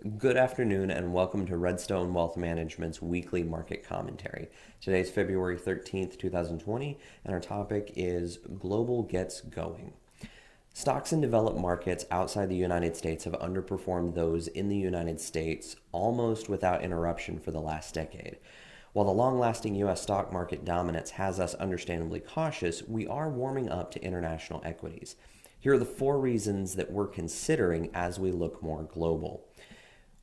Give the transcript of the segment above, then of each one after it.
Good afternoon and welcome to Redstone Wealth Management's weekly market commentary. Today's February 13th, 2020, and our topic is Global Gets Going. Stocks in developed markets outside the United States have underperformed those in the United States almost without interruption for the last decade. While the long-lasting U.S. stock market dominance has us understandably cautious, we are warming up to international equities. Here are the 4 reasons that we're considering as we look more global.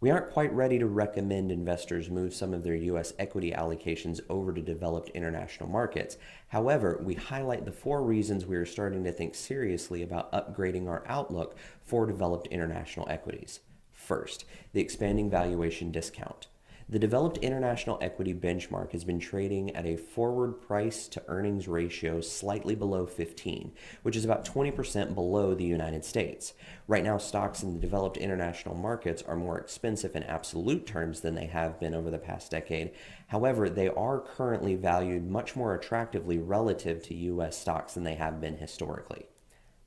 We aren't quite ready to recommend investors move some of their U.S. equity allocations over to developed international markets. However, we highlight the 4 reasons we are starting to think seriously about upgrading our outlook for developed international equities. First, the expanding valuation discount. The developed international equity benchmark has been trading at a forward price to earnings ratio slightly below 15, which is about 20% below the United States. Right now, stocks in the developed international markets are more expensive in absolute terms than they have been over the past decade. However, they are currently valued much more attractively relative to U.S. stocks than they have been historically.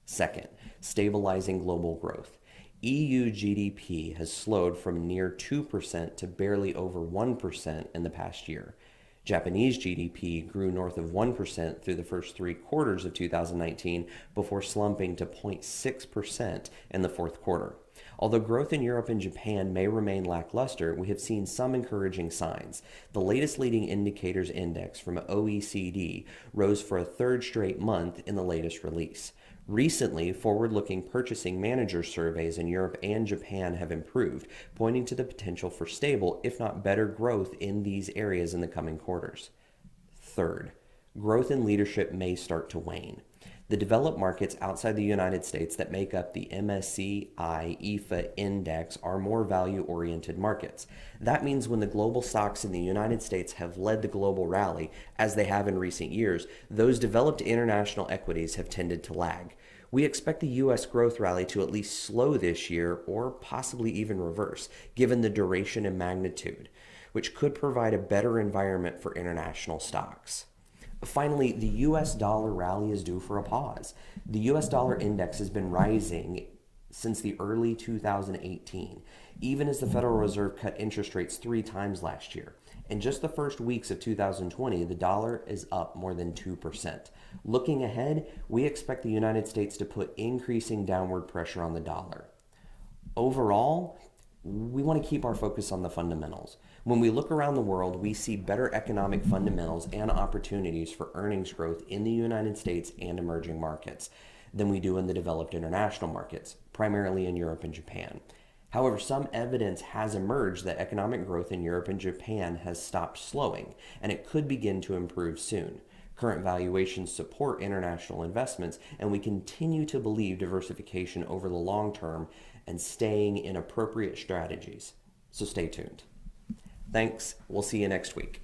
Second, stabilizing global growth. EU GDP has slowed from near 2% to barely over 1% in the past year. Japanese GDP grew north of 1% through the first 3 quarters of 2019 before slumping to 0.6% in the fourth quarter. Although growth in Europe and Japan may remain lackluster, we have seen some encouraging signs. The latest leading indicators index from OECD rose for a 3rd straight month in the latest release. Recently, forward-looking purchasing manager surveys in Europe and Japan have improved, pointing to the potential for stable, if not better, growth in these areas in the coming quarters. Third, growth in leadership may start to wane. The developed markets outside the United States that make up the MSCI EFA index are more value-oriented markets. That means when the global stocks in the United States have led the global rally, as they have in recent years, those developed international equities have tended to lag. We expect the U.S. growth rally to at least slow this year or possibly even reverse, given the duration and magnitude, which could provide a better environment for international stocks. Finally, the U.S. dollar rally is due for a pause. The U.S. dollar index has been rising since the early 2018, even as the Federal Reserve cut interest rates 3 times last year. In just the first weeks of 2020, the dollar is up more than 2%. Looking ahead, we expect the United States to put increasing downward pressure on the dollar. Overall, we want to keep our focus on the fundamentals. When we look around the world, we see better economic fundamentals and opportunities for earnings growth in the United States and emerging markets than we do in the developed international markets, primarily in Europe and Japan. However, some evidence has emerged that economic growth in Europe and Japan has stopped slowing, and it could begin to improve soon. Current valuations support international investments, and we continue to believe diversification over the long term and staying in appropriate strategies. So stay tuned. Thanks. We'll see you next week.